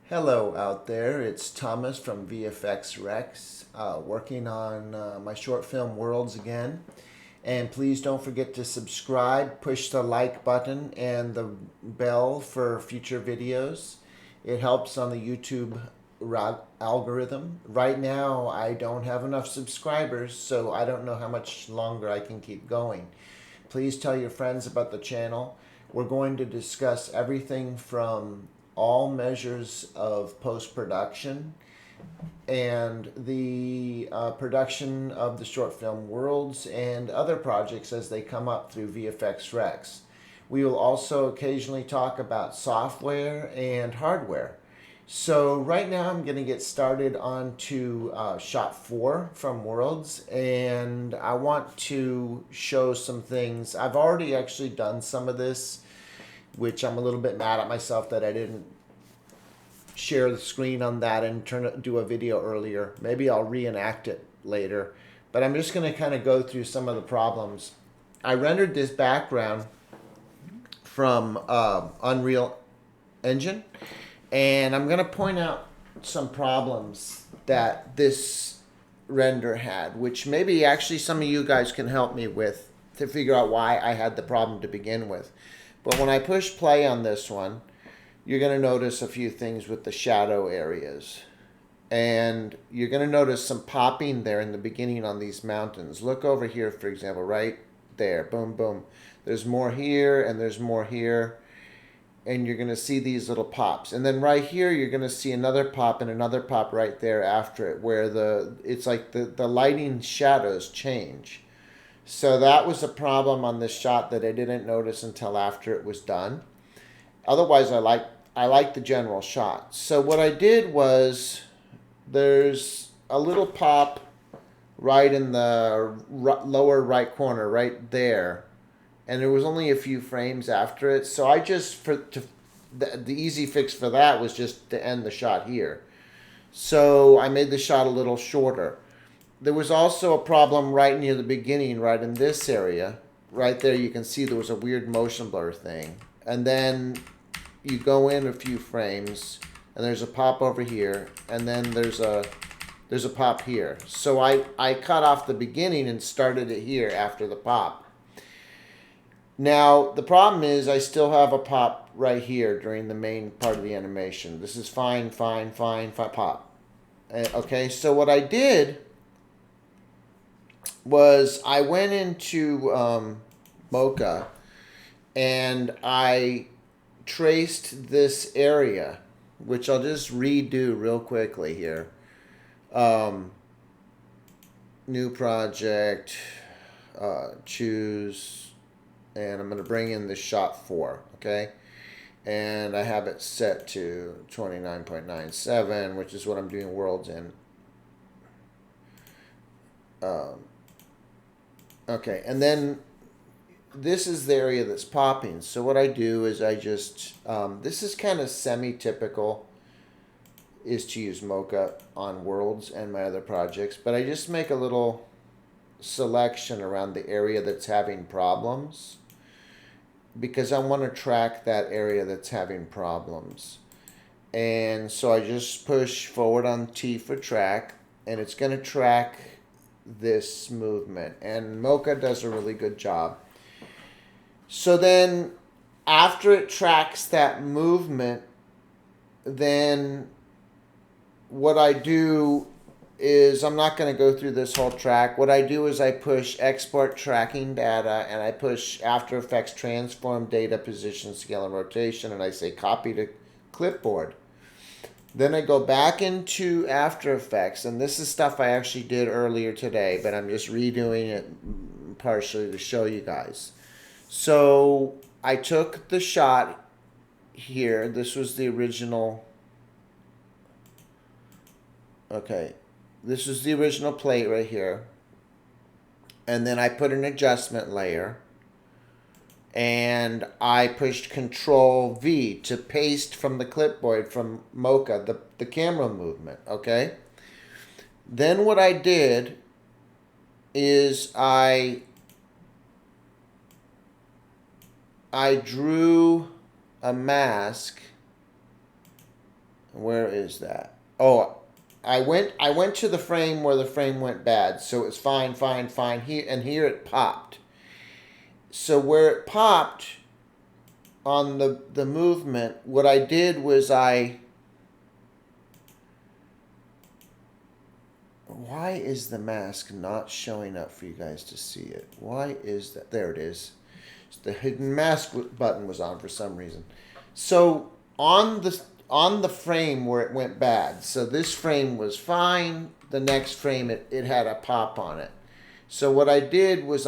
Hello out there, it's Thomas from VFX Rex, working on my short film Worlds again. And please don't forget to subscribe, push the like button and the bell for future videos. It helps on the YouTube algorithm. Right now, I don't have enough subscribers, so I don't know how much longer I can keep going. Please tell your friends about the channel. We're going to discuss everything from all measures of post-production and the production of the short film Worlds and other projects as they come up through VFX Rex. We will also occasionally talk about software and hardware. So right now I'm going to get started on to shot 4 from Worlds, and I want to show some things. I've already actually done some of this, which I'm a little bit mad at myself that I didn't share the screen on that and do a video earlier. Maybe I'll reenact it later, but I'm just going to kind of go through some of the problems. I rendered this background from Unreal Engine, and I'm going to point out some problems that this render had, which maybe actually some of you guys can help me with to figure out why I had the problem to begin with. But when I push play on this one, you're going to notice a few things with the shadow areas. And you're going to notice some popping there in the beginning on these mountains. Look over here, for example, right there. Boom, boom. There's more here and there's more here. And you're going to see these little pops. And then right here, you're going to see another pop and another pop right there after it, where it's like the lighting shadows change. So that was a problem on this shot that I didn't notice until after it was done. Otherwise, I like the general shot. So what I did was, there's a little pop right in the lower right corner, right there, and there was only a few frames after it. So I just the easy fix for that was just to end the shot here. So I made the shot a little shorter. There was also a problem right near the beginning, right in this area. Right there, you can see there was a weird motion blur thing. And then you go in a few frames, and there's a pop over here, and then there's a pop here. So I cut off the beginning and started it here after the pop. Now, the problem is I still have a pop right here during the main part of the animation. This is fine, pop. Okay, so what I did was I went into Mocha, and I traced this area, which I'll just redo real quickly here. New project, choose, and I'm going to bring in the shot 4, okay? And I have it set to 29.97, which is what I'm doing Worlds in. Okay, and then this is the area that's popping. So what I do is I just, this is kind of semi-typical, is to use Mocha on Worlds and my other projects. But I just make a little selection around the area that's having problems, because I want to track that area that's having problems. And so I just push forward on T for track, and it's going to track this movement. And Mocha does a really good job. So then after it tracks that movement, then what I do is, I'm not going to go through this whole track. What I do is I push export tracking data, and I push After Effects transform data, position, scale, and rotation, and I say copy to clipboard. Then I go back into After Effects, and this is stuff I actually did earlier today, but I'm just redoing it partially to show you guys. So I took the shot here. This was the original. Okay, this is the original plate right here. And then I put an adjustment layer, and I pushed Control V to paste from the clipboard from Mocha the camera movement, okay? Then what I did is I drew a mask. Where is that? Oh, I went to the frame where the frame went bad, so it was fine, fine, fine. Here it popped. So where it popped on the movement, what I did was why is the mask not showing up for you guys to see it? Why is that? There it is. The hidden mask button was on for some reason. So on the frame where it went bad, so this frame was fine. The next frame, it had a pop on it. So what I did was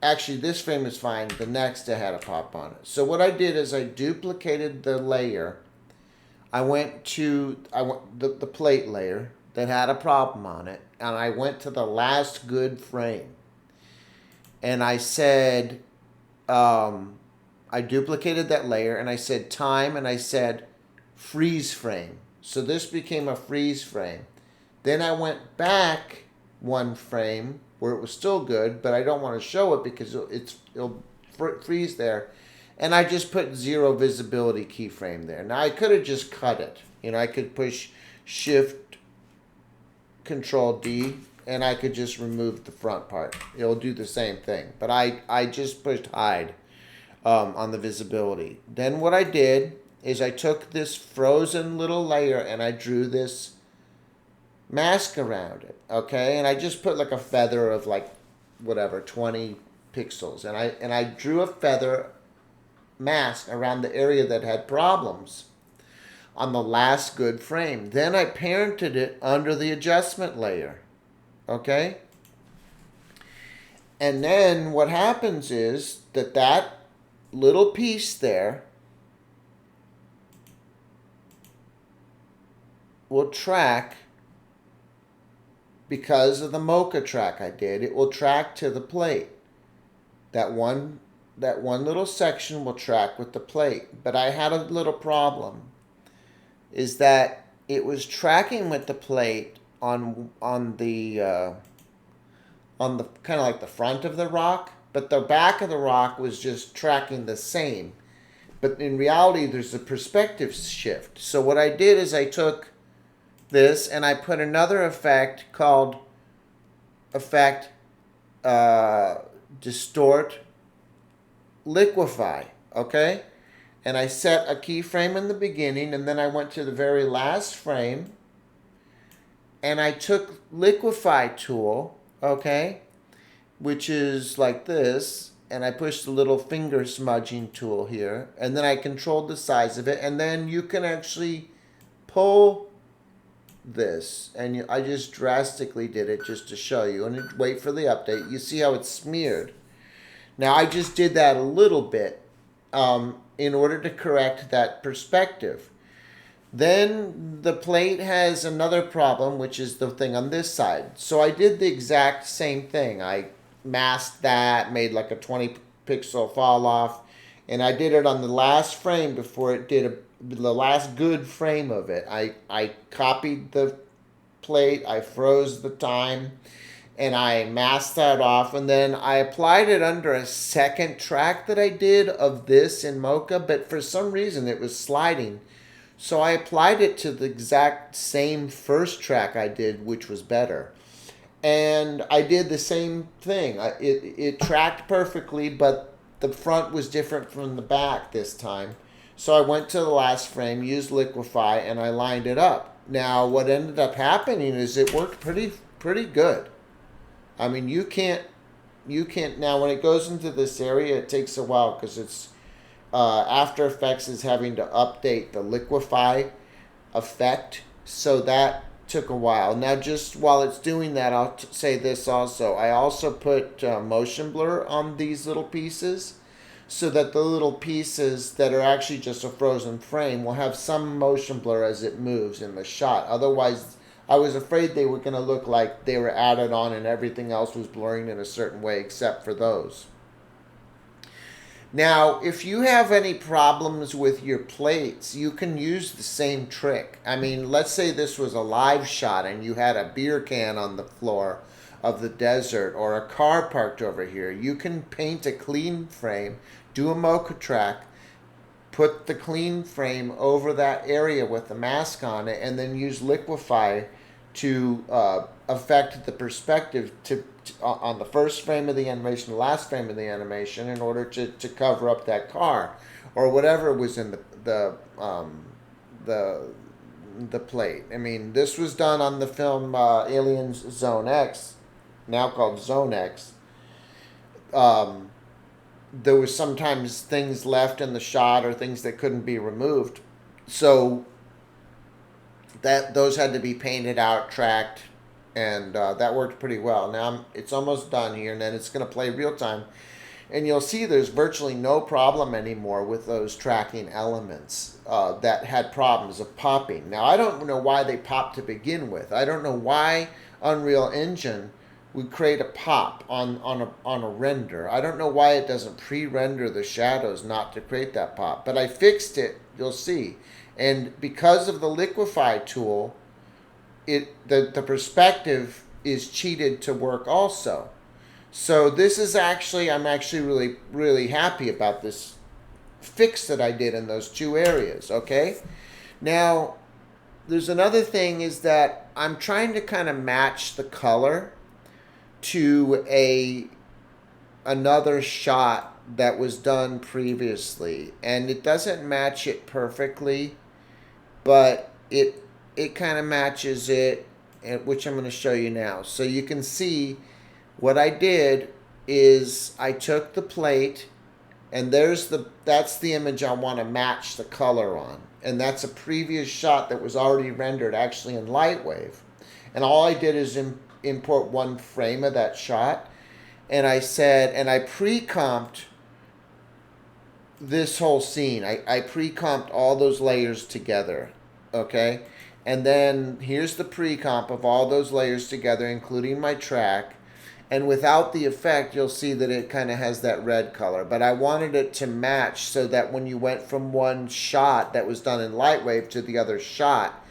actually this frame is fine. The next it had a pop on it. So what I did is I duplicated the layer. I went to the plate layer that had a problem on it, and I went to the last good frame. And I said, I duplicated that layer, and I said time, and I said freeze frame. So this became a freeze frame. Then I went back one frame where it was still good, but I don't want to show it because it'll freeze there. And I just put 0 visibility keyframe there. Now I could have just cut it. You know, I could push Shift Control D, and I could just remove the front part. It'll do the same thing. But I just pushed hide on the visibility. Then what I did is I took this frozen little layer and I drew this mask around it. Okay, and I just put like a feather of like whatever 20 pixels, and I drew a feather mask around the area that had problems on the last good frame. Then I parented it under the adjustment layer. Okay? And then what happens is that little piece there will track, because of the mocha track I did, it will track to the plate. That one little section will track with the plate. But I had a little problem, is that it was tracking with the plate on the kind of like the front of the rock, but the back of the rock was just tracking the same. But in reality, there's a perspective shift. So what I did is I took this and I put another effect called effect distort liquefy. Okay, and I set a keyframe in the beginning, and then I went to the very last frame and I took liquefy tool, okay, which is like this, and I pushed the little finger smudging tool here, and then I controlled the size of it, and then you can actually pull this, and I just drastically did it just to show you, and wait for the update. You see how it's smeared. Now I just did that a little bit in order to correct that perspective. Then the plate has another problem, which is the thing on this side. So I did the exact same thing. I masked that, made like a 20 pixel fall off, and I did it on the last frame before it did the last good frame of it. I copied the plate, I froze the time, and I masked that off, and then I applied it under a second track that I did of this in Mocha, but for some reason it was sliding. So I applied it to the exact same first track I did, which was better. And I did the same thing. It tracked perfectly, but the front was different from the back this time. So I went to the last frame, used liquefy, and I lined it up. Now what ended up happening is it worked pretty good. I mean, you can't now when it goes into this area, it takes a while because it's After Effects is having to update the liquefy effect, so that took a while. Now just while it's doing that, I'll say this also. I also put motion blur on these little pieces so that the little pieces that are actually just a frozen frame will have some motion blur as it moves in the shot. Otherwise, I was afraid they were going to look like they were added on and everything else was blurring in a certain way except for those. Now, if you have any problems with your plates, you can use the same trick. I mean, let's say this was a live shot and you had a beer can on the floor of the desert or a car parked over here. You can paint a clean frame, do a mocha track, put the clean frame over that area with the mask on it, and then use Liquify to affect the perspective on the first frame of the animation, the last frame of the animation, in order to cover up that car or whatever was in the plate. I mean, this was done on the film Aliens Zone X, now called Zone X. There was sometimes things left in the shot or things that couldn't be removed, so those had to be painted out, tracked, and that worked pretty well. Now it's almost done here, and then it's going to play real time, and you'll see there's virtually no problem anymore with those tracking elements that had problems of popping. Now, I don't know why they popped to begin with. I don't know why Unreal Engine would create a pop on a render. I don't know why it doesn't pre-render the shadows not to create that pop. But I fixed it, you'll see. And because of the Liquify tool, the perspective is cheated to work also. So this is actually, I'm actually really, really happy about this fix that I did in those two areas, okay? Now, there's another thing, is that I'm trying to kind of match the color to another shot that was done previously. And it doesn't match it perfectly, but it kind of matches it, which I'm going to show you now. So you can see what I did is I took the plate, and that's the image I want to match the color on. And that's a previous shot that was already rendered actually in Lightwave. And all I did is import one frame of that shot. And I said, and I pre-comped this whole scene. I pre-comped all those layers together, okay? And then here's the pre-comp of all those layers together, including my track. And without the effect, you'll see that it kind of has that red color. But I wanted it to match so that when you went from one shot that was done in Lightwave to the other shot,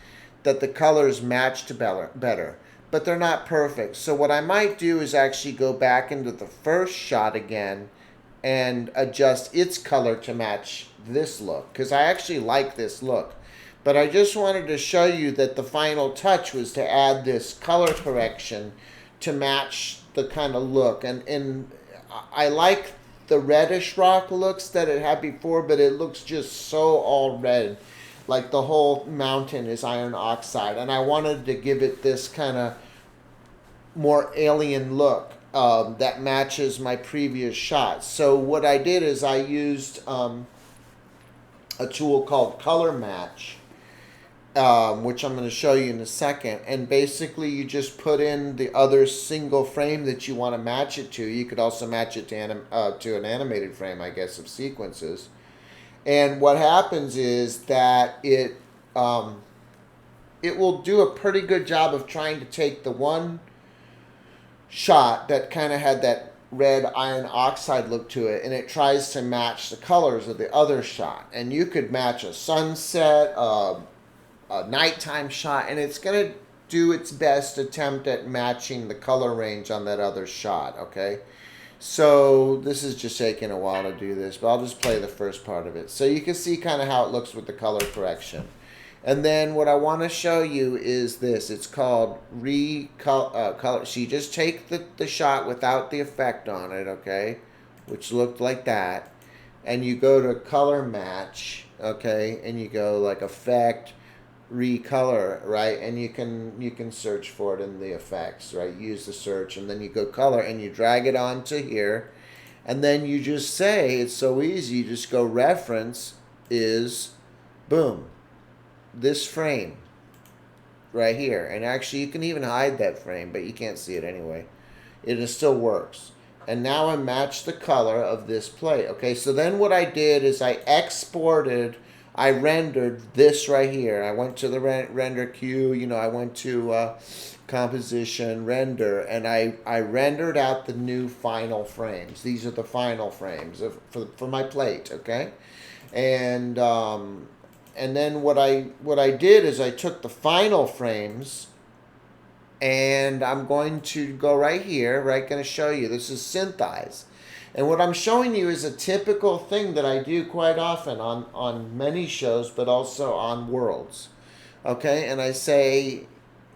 that the colors matched better. But they're not perfect. So what I might do is actually go back into the first shot again and adjust its color to match this look, because I actually like this look. But I just wanted to show you that the final touch was to add this color correction to match the kind of look. And I like the reddish rock looks that it had before, but it looks just so all red. Like the whole mountain is iron oxide. And I wanted to give it this kind of more alien look that matches my previous shots. So what I did is I used a tool called Color Match, which I'm going to show you in a second. And basically you just put in the other single frame that you want to match it to. You could also match it to an animated frame, I guess, of sequences. And what happens is that it will do a pretty good job of trying to take the one shot that kind of had that red iron oxide look to it, and it tries to match the colors of the other shot. And you could match a sunset, a nighttime shot, and it's going to do its best attempt at matching the color range on that other shot, okay? So this is just taking a while to do this, but I'll just play the first part of it. So you can see kind of how it looks with the color correction. And then what I want to show you is this. It's called color. So you just take the shot without the effect on it, okay? Which looked like that. And you go to color match, okay? And you go like effect, recolor, right? And you can search for it in the effects, right? Use the search, and then you go color, and you drag it onto here, and then you just say, it's so easy, you just go reference is, boom, this frame right here. And actually you can even hide that frame, but you can't see it anyway. It still works. And now I match the color of this plate. Okay, so then what I did is I rendered this right here. I went to the render queue, I went to composition, render, and I rendered out the new final frames. These are the final frames for my plate, okay? And then what I did is I took the final frames, and I'm going to go right here, right? Going to show you. This is SynthEyes. And what I'm showing you is a typical thing that I do quite often on many shows, but also on Worlds. Okay, and I say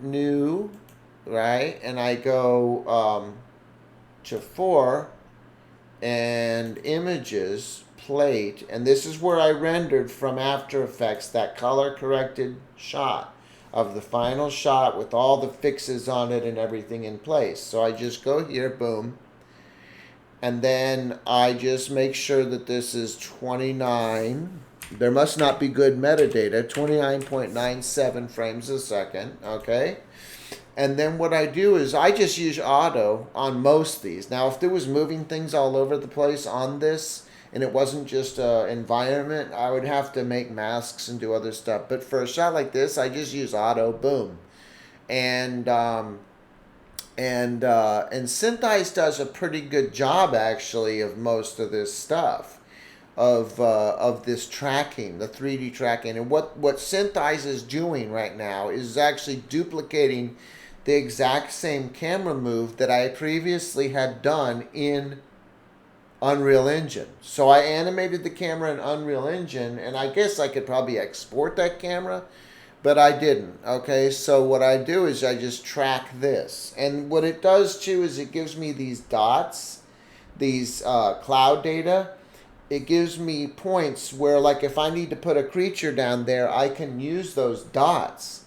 new, right? And I go to 4 and images, plate, and this is where I rendered from After Effects that color corrected shot of the final shot with all the fixes on it and everything in place. So I just go here, boom, and then I just make sure that this is 29. There must not be good metadata, 29.97 frames a second, okay? And then what I do is I just use auto on most of these. Now, if there was moving things all over the place on this, and it wasn't just an environment, I would have to make masks and do other stuff. But for a shot like this, I just use auto, boom. And SynthEyes does a pretty good job, actually, of most of this stuff, of this tracking, the 3D tracking. And what SynthEyes is doing right now is actually duplicating the exact same camera move that I previously had done in Unreal Engine. So I animated the camera in Unreal Engine, and I guess I could probably export that camera, but I didn't. Okay, so what I do is I just track this. And what it does too is it gives me these dots, these cloud data. It gives me points where, like, if I need to put a creature down there, I can use those dots.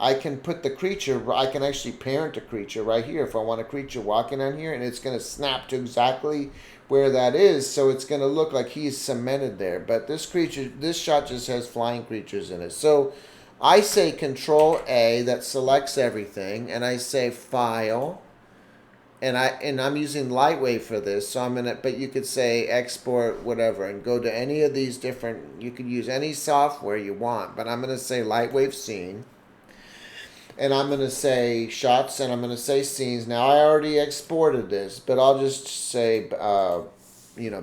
I can put the creature, I can actually parent a creature right here if I want a creature walking on here, and it's going to snap to exactly where that is, so it's going to look like he's cemented there. But this creature, this shot just has flying creatures in it. So I say Control A, that selects everything, and I say File, and I'm using Lightwave for this, so I'm gonna. But you could say export whatever, and go to any of these different. You could use any software you want, but I'm gonna say Lightwave Scene, and I'm gonna say shots, and I'm gonna say scenes. Now I already exported this, but I'll just say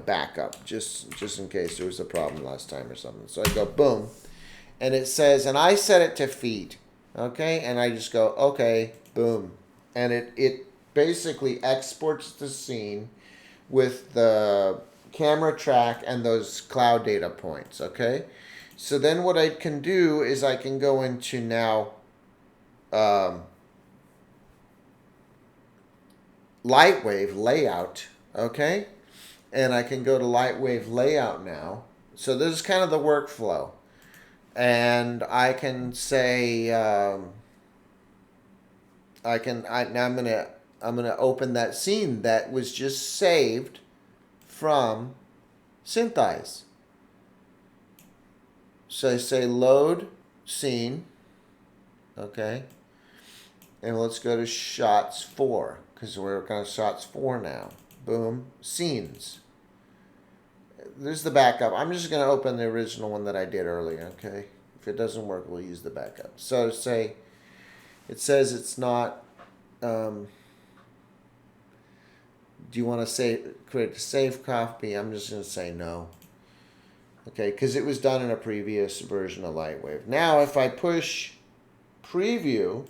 backup, just in case there was a problem last time or something. So I go boom, and it says, and I set it to feet, okay, and I just go okay, boom, and it basically exports the scene with the camera track and those cloud data points, okay? So then what I can do is I can go into now Lightwave layout, okay? And I can go to Lightwave layout now. So this is kind of the workflow. And I can say, now I'm gonna open that scene that was just saved from SynthEyes. So I say load scene, okay, and let's go to shots 4 because we're working on shots 4 now. Boom, scenes. There's the backup. I'm just gonna open the original one that I did earlier, okay? If it doesn't work, we'll use the backup. So say it says it's not. Do you want to create a save copy? I'm just going to say no. Okay, because it was done in a previous version of Lightwave. Now, if I push preview,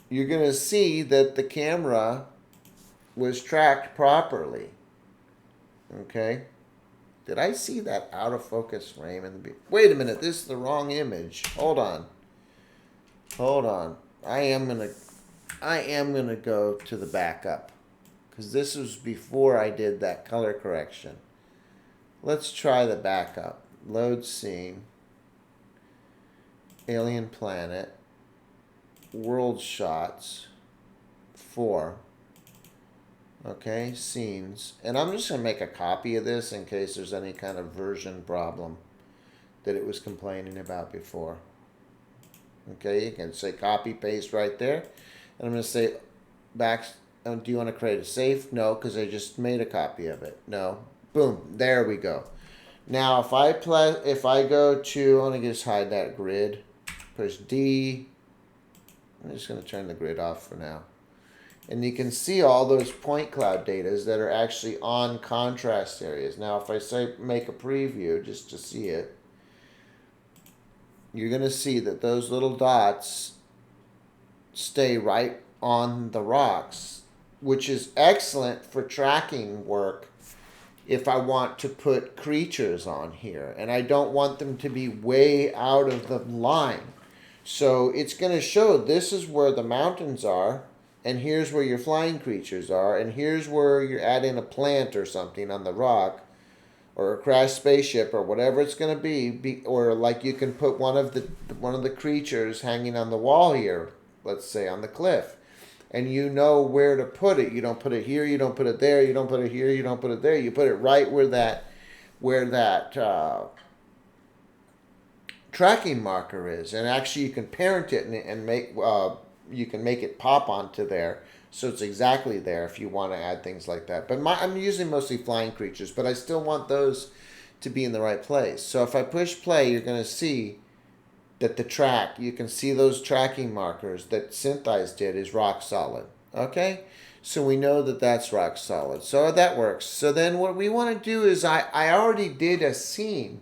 you're going to see that the camera was tracked properly. Okay. Did I see that out of focus frame in the wait a minute, this is the wrong image. Hold on. I am gonna go to the backup, because this was before I did that color correction. Let's try the backup. Load scene, alien planet, world shots, 4. Okay, scenes. And I'm just going to make a copy of this in case there's any kind of version problem that it was complaining about before. Okay, you can say copy, paste right there. And I'm going to say back, do you want to create a save? No, because I just made a copy of it. No. Boom, there we go. Now if I go to, I'm going to just hide that grid. Push D. I'm just going to turn the grid off for now. And you can see all those point cloud datas that are actually on contrast areas. Now, if I say make a preview just to see it, you're going to see that those little dots stay right on the rocks which is excellent for tracking work if I want to put creatures on here. And I don't want them to be way out of the line. So it's going to show this is where the mountains are, and here's where your flying creatures are, and here's where you're adding a plant or something on the rock, or a crashed spaceship, or whatever it's going to be, or like you can put one of the creatures hanging on the wall here, let's say on the cliff, and you know where to put it. You don't put it here, you don't put it there, you don't put it here, you don't put it there. You put it right where that tracking marker is, and actually you can parent it and make you can make it pop onto there, so it's exactly there if you want to add things like that. But I'm using mostly flying creatures, but I still want those to be in the right place. So if I push play, you're going to see that you can see those tracking markers that SynthEyes did is rock solid. Okay, so we know that that's rock solid. So that works. So then what we want to do is I already did a scene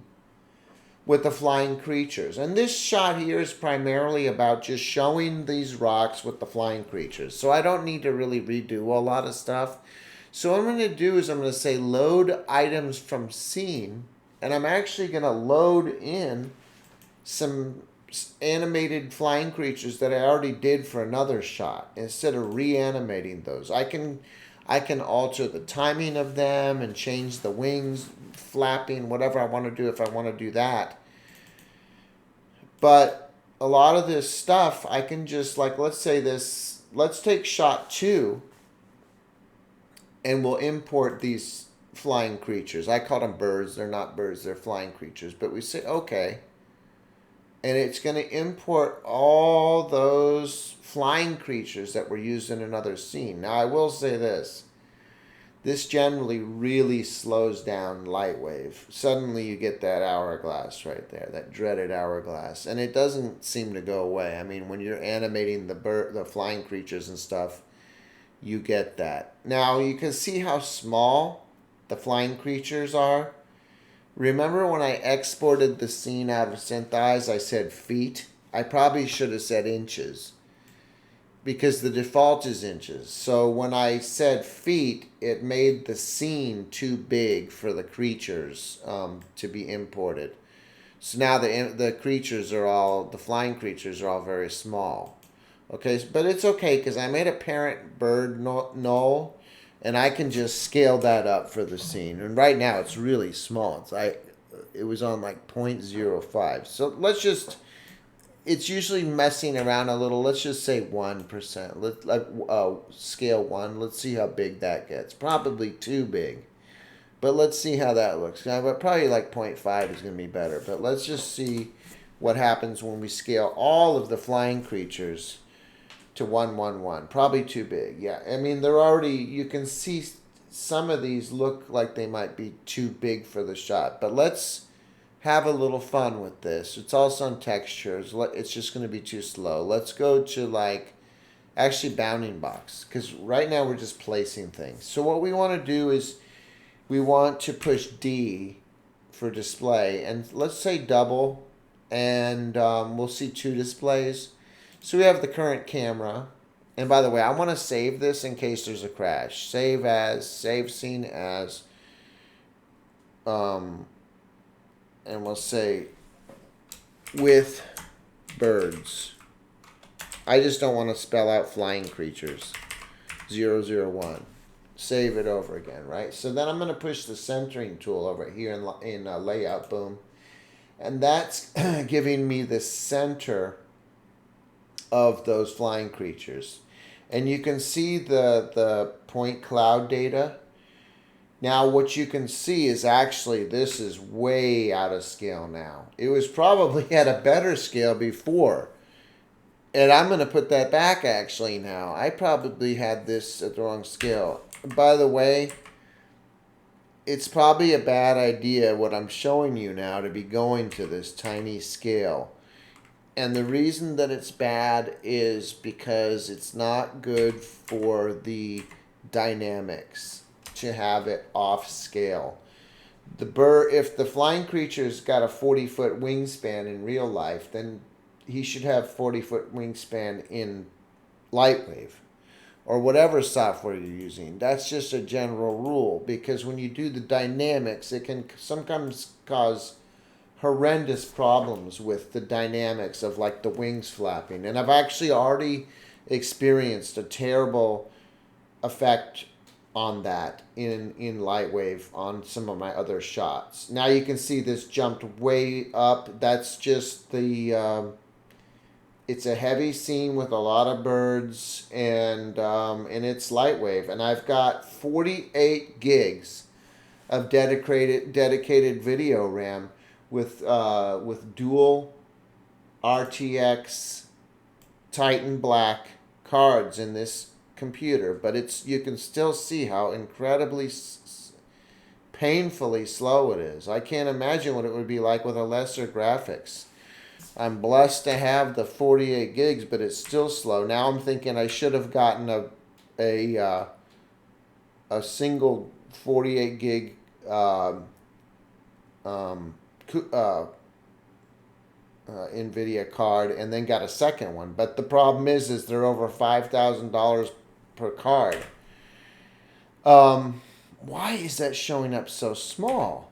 with the flying creatures. And this shot here is primarily about just showing these rocks with the flying creatures. So I don't need to really redo a lot of stuff. So what I'm going to do is I'm going to say load items from scene. And I'm actually going to load in some animated flying creatures that I already did for another shot instead of reanimating those. I can alter the timing of them and change the wings flapping, whatever I want to do if I want to do that. But a lot of this stuff I can just, like, let's take shot 2 and we'll import these flying creatures. I call them birds. They're not birds, they're flying creatures. But we say okay, and it's going to import all those flying creatures that were used in another scene. Now I will say this generally really slows down Lightwave. Suddenly you get that hourglass right there, that dreaded hourglass, and it doesn't seem to go away. I mean, when you're animating the flying creatures and stuff, you get that. Now you can see how small the flying creatures are. Remember when I exported the scene out of SynthEyes, I said feet? I probably should have said inches, because the default is inches. So when I said feet, it made the scene too big for the creatures to be imported. So now the flying creatures are all very small. Okay, but it's okay because I made a parent bird null, and I can just scale that up for the scene. And right now it's really small. It was on like 0.05. So it's usually messing around a little. Let's just say 1%. Scale 1. Let's see how big that gets. Probably too big. But let's see how that looks. But probably like 0.5 is going to be better. But let's just see what happens when we scale all of the flying creatures to 111. Probably too big. Yeah. I mean, you can see some of these look like they might be too big for the shot. But let's have a little fun with this. It's also on textures. It's just going to be too slow. Let's go to actually bounding box, because right now we're just placing things. So what we want to do is we want to push D for display, and let's say double, and we'll see 2 displays. So we have the current camera, and by the way, I want to save this in case there's a crash. Save scene as, and we'll say with birds. I just don't want to spell out flying creatures. 001. Save it over again, right? So then I'm going to push the centering tool over here in layout, boom. And that's giving me the center of those flying creatures. And you can see the point cloud data. Now what you can see is actually this is way out of scale now. It was probably at a better scale before. And I'm going to put that back actually now. I probably had this at the wrong scale. By the way, it's probably a bad idea what I'm showing you now to be going to this tiny scale. And the reason that it's bad is because it's not good for the dynamics to have it off scale. If the flying creature's got a 40-foot wingspan in real life, then he should have 40-foot wingspan in Lightwave. or whatever software you're using. That's just a general rule, because when you do the dynamics, it can sometimes cause horrendous problems with the dynamics of like the wings flapping. And I've actually already experienced a terrible effect on that in Lightwave on some of my other shots. Now you can see this jumped way up. That's just the it's a heavy scene with a lot of birds, and it's Lightwave, and I've got 48 gigs of dedicated video RAM with dual RTX Titan Black cards in this computer, but you can still see how incredibly painfully slow it is. I can't imagine what it would be like with a lesser graphics. I'm blessed to have the 48 gigs, but it's still slow. Now I'm thinking I should have gotten a single 48 gig NVIDIA card and then got a second one. But the problem is they're over $5,000 per card. Why is that showing up so small?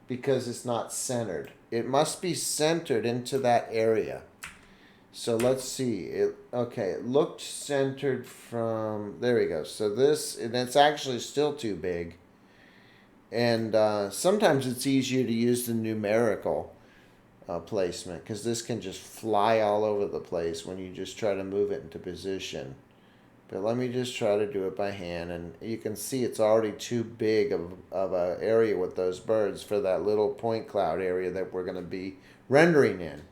Because it's not centered. It must be centered into that area. So let's see. It looked centered from, there we go. So this, and it's actually still too big. And sometimes it's easier to use the numerical placement, because this can just fly all over the place when you just try to move it into position. But let me just try to do it by hand, and you can see it's already too big of an area with those birds for that little point cloud area that we're going to be rendering in.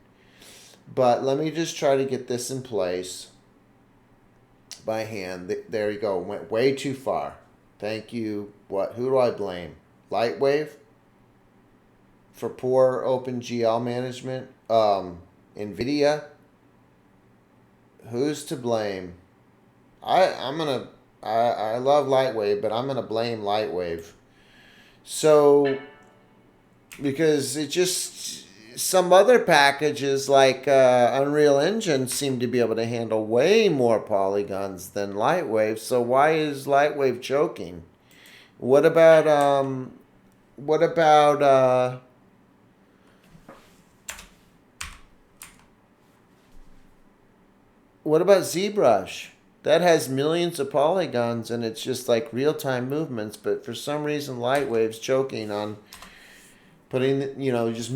But let me just try to get this in place by hand. There you go. Went way too far. Thank you. Who do I blame? Lightwave for poor OpenGL management? NVIDIA? Who's to blame? I love Lightwave, but I'm gonna blame Lightwave. So, because it just, some other packages like Unreal Engine seem to be able to handle way more polygons than Lightwave. So why is Lightwave choking? What about ZBrush? That has millions of polygons, and it's just like real-time movements, but for some reason Lightwave's choking on putting, just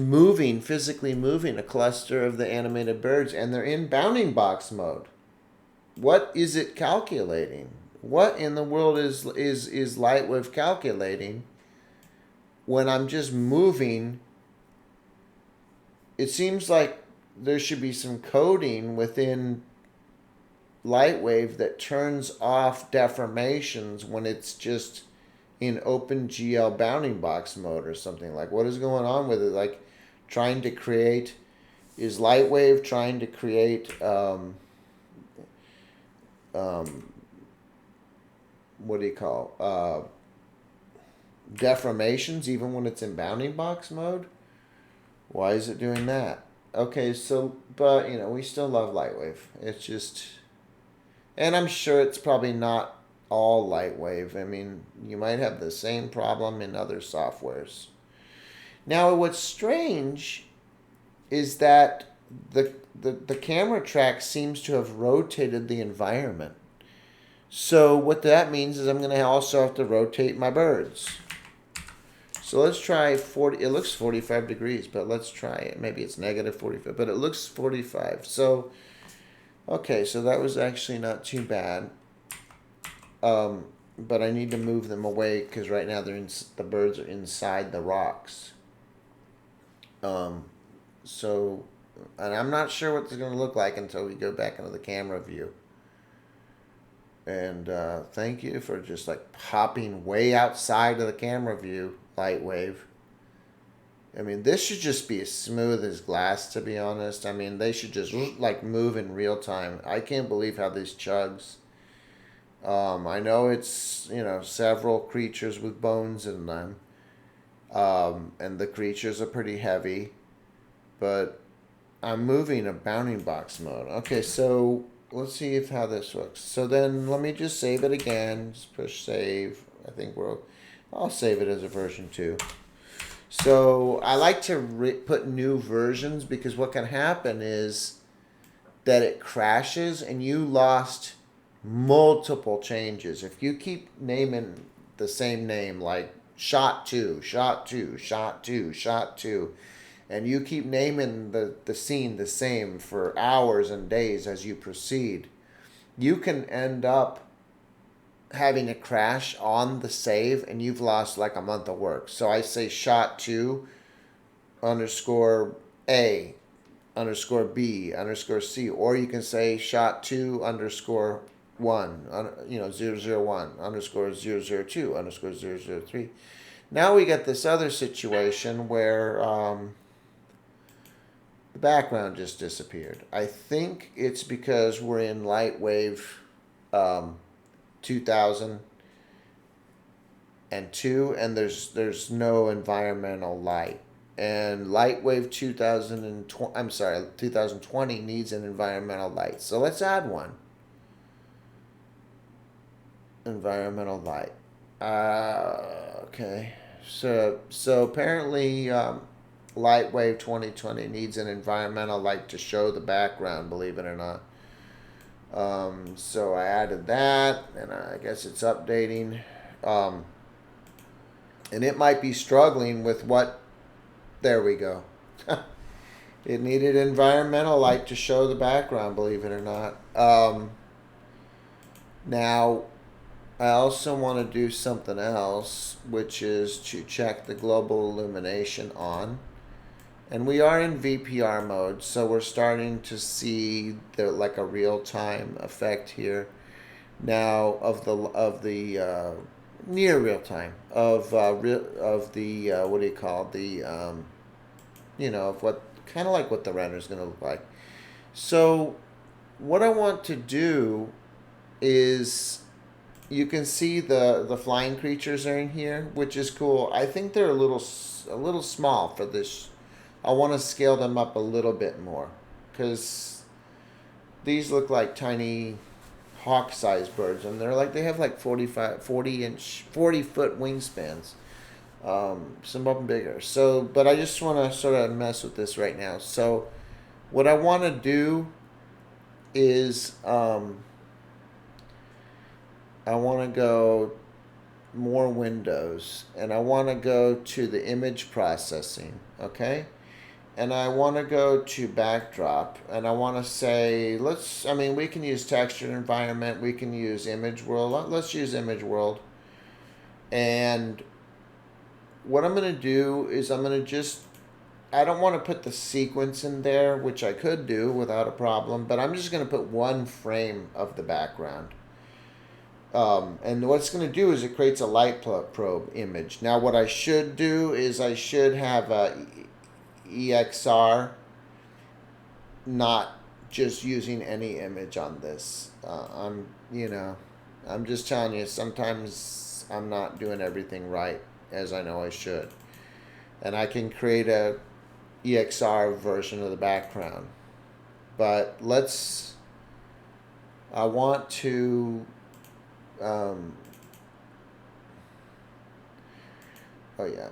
physically moving a cluster of the animated birds, and they're in bounding box mode. What is it calculating? What in the world is Lightwave calculating when I'm just moving? It seems like there should be some coding within Lightwave that turns off deformations when it's just in OpenGL bounding box mode or something. Like, what is going on with it? Like, is Lightwave trying to create what do you call deformations even when it's in bounding box mode? Why is it doing that? Okay, so, but we still love Lightwave. It's just, and I'm sure it's probably not all Lightwave. I mean, you might have the same problem in other softwares. Now, what's strange is that the camera track seems to have rotated the environment. So what that means is I'm going to also have to rotate my birds. So let's try 40. It looks 45 degrees, but let's try it. Maybe it's negative 45, but it looks 45. So, okay, so that was actually not too bad. But I need to move them away because right now the birds are inside the rocks. So, and I'm not sure what it's going to look like until we go back into the camera view. And thank you for just like popping way outside of the camera view, Lightwave. I mean, this should just be as smooth as glass, to be honest. I mean, they should just like move in real time. I can't believe how this chugs. I know it's, several creatures with bones in them. And the creatures are pretty heavy. But I'm moving a bounding box mode. Okay, so let's see if how this works. So then let me just save it again. Just push save. I think I'll save it as a version 2. So I like to put new versions because what can happen is that it crashes and you lost multiple changes. If you keep naming the same name, like shot 2, shot 2, shot 2, shot 2, and you keep naming the scene the same for hours and days as you proceed, you can end up having a crash on the save and you've lost like a month of work. So I say shot 2 underscore A underscore B underscore C, or you can say shot 2 underscore 1, 001 underscore 002 underscore 003. Now we get this other situation where the background just disappeared. I think it's because we're in Lightwave 2002 and there's no environmental light. And Lightwave 2020 needs an environmental light. So let's add one. Environmental light. Okay. So apparently Lightwave 2020 needs an environmental light to show the background, believe it or not. So I added that, and I guess it's updating. And it might be struggling with what... There we go. It needed environmental light to show the background, believe it or not. Now, I also want to do something else, which is to check the global illumination on. And we are in VPR mode, so we're starting to see like a real-time effect here now of the near real time of the what do you call it? Of what kind of like what the render is going to look like. So what I want to do is, you can see the flying creatures are in here, which is cool. I think they're a little small for this. I want to scale them up a little bit more because these look like tiny hawk-sized birds, and they have like 40 foot wingspans. Some of them bigger. So, but I just want to sort of mess with this right now. So, what I want to do is I want to go more windows, and I want to go to the image processing, okay? And I want to go to backdrop, and I want to say, we can use textured environment, we can use image world. Let's use image world. And what I'm going to do is I don't want to put the sequence in there, which I could do without a problem, but I'm just going to put one frame of the background. And what it's going to do is it creates a light probe image. Now what I should do is I should have a EXR, not just using any image on this. I'm just telling you, sometimes I'm not doing everything right as I know I should. And I can create a EXR version of the background. But I want to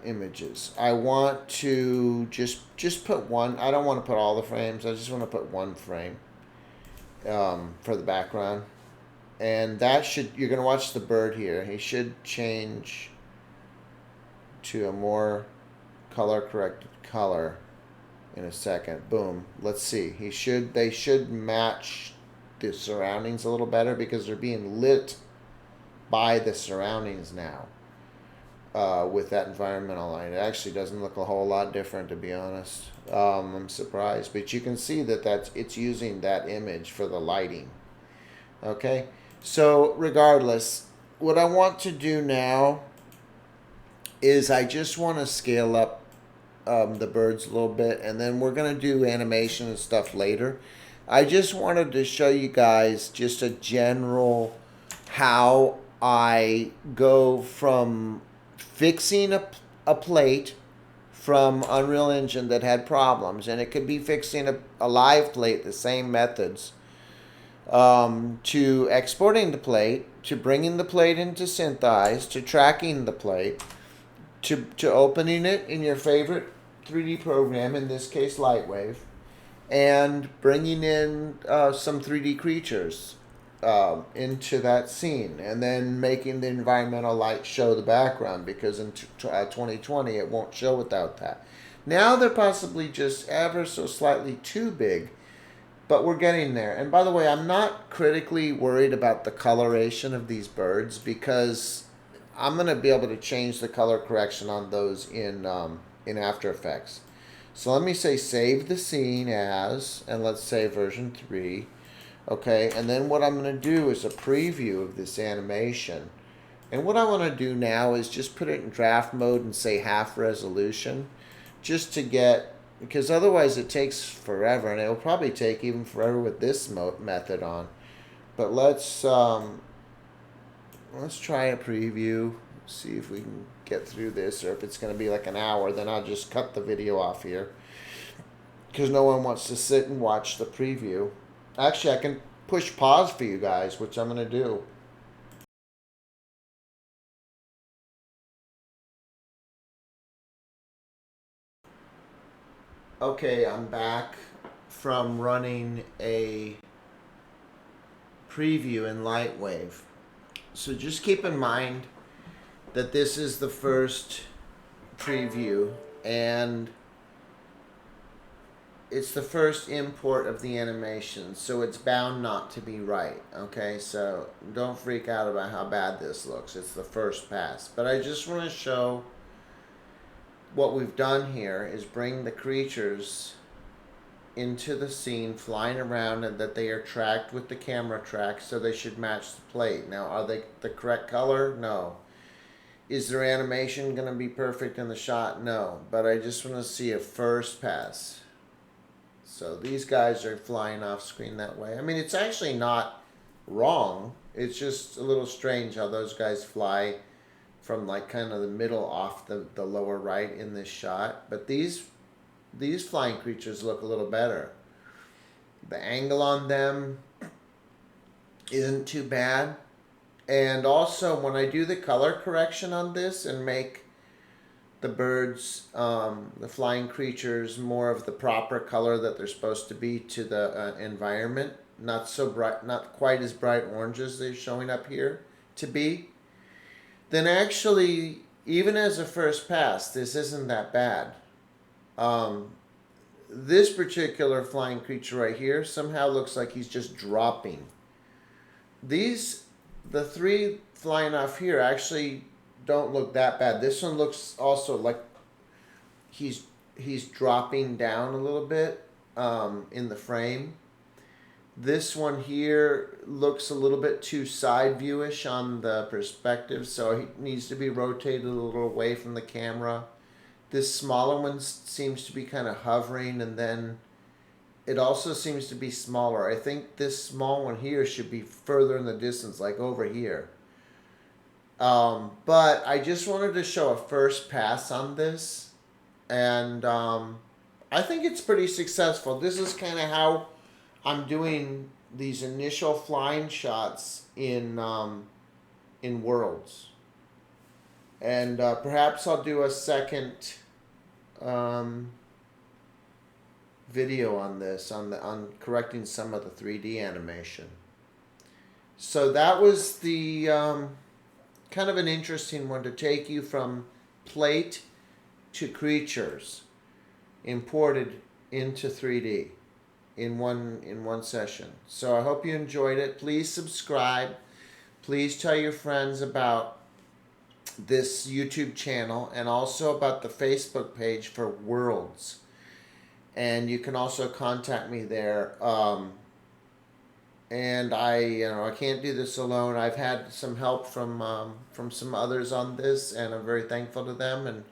images. I want to just put one. I don't want to put all the frames. I just want to put one frame for the background. And you're going to watch the bird here. He should change to a more color-corrected color in a second. Boom. Let's see. They should match the surroundings a little better because they're being lit by the surroundings now with that environmental light. It actually doesn't look a whole lot different, to be honest. I'm surprised, but you can see that it's using that image for the lighting. Okay, so regardless, what I want to do now is I just want to scale up the birds a little bit, and then we're going to do animation and stuff later. I just wanted to show you guys just a general how I go from fixing a plate from Unreal Engine that had problems, and it could be fixing a live plate, the same methods, to exporting the plate, to bringing the plate into SynthEyes, to tracking the plate, to opening it in your favorite 3D program, in this case Lightwave, and bringing in some 3D creatures into that scene, and then making the environmental light show the background, because in 2020 it won't show without that. Now they're possibly just ever so slightly too big, but we're getting there. And by the way, I'm not critically worried about the coloration of these birds, because I'm going to be able to change the color correction on those in After Effects. So let me say save the scene as, and let's say version 3. Okay, and then what I'm going to do is a preview of this animation. And what I want to do now is just put it in draft mode and say half resolution, just to get, because otherwise it takes forever, and it'll probably take even forever with this method on. But let's try a preview, see if we can get through this, or if it's going to be like an hour, then I'll just cut the video off here, because no one wants to sit and watch the preview. Actually, I can push pause for you guys, which I'm going to do. Okay, I'm back from running a preview in Lightwave. So just keep in mind that this is the first preview, and it's the first import of the animation, so it's bound not to be right. Okay, so don't freak out about how bad this looks. It's the first pass. But I just want to show what we've done here is bring the creatures into the scene, flying around, and that they are tracked with the camera track, so they should match the plate. Now, are they the correct color? No. Is their animation going to be perfect in the shot? No. But I just want to see a first pass. So these guys are flying off screen that way. I mean, it's actually not wrong. It's just a little strange how those guys fly from like kind of the middle off the lower right in this shot. But these flying creatures look a little better. The angle on them isn't too bad. And also, when I do the color correction on this and make the birds, the flying creatures, more of the proper color that they're supposed to be to the environment, not so bright, not quite as bright orange as they're showing up here to be, then actually, even as a first pass, this isn't that bad. This particular flying creature right here somehow looks like he's just dropping. The three flying off here actually don't look that bad. This one looks also like he's dropping down a little bit in the frame. This one here looks a little bit too side viewish on the perspective, so he needs to be rotated a little away from the camera. This smaller one seems to be kind of hovering, and then it also seems to be smaller. I think this small one here should be further in the distance, like over here. But I just wanted to show a first pass on this, and I think it's pretty successful. This is kind of how I'm doing these initial flying shots in Worlds, and perhaps I'll do a second video on this, on correcting some of the 3D animation. So that was the kind of an interesting one, to take you from plate to creatures imported into 3D in one session. So I hope you enjoyed it. Please subscribe. Please tell your friends about this YouTube channel, and also about the Facebook page for Worlds. And you can also contact me there. And I can't do this alone. I've had some help from some others on this, and I'm very thankful to them. And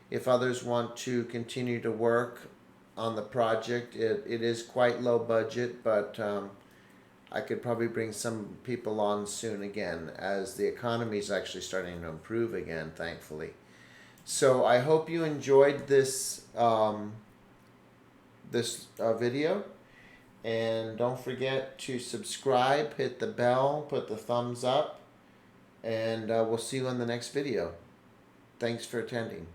if others want to continue to work on the project, it is quite low budget, but I could probably bring some people on soon again, as the economy is actually starting to improve again, thankfully. So I hope you enjoyed this video, And don't forget to subscribe, hit the bell, put the thumbs up, and we'll see you in the next video. Thanks for attending.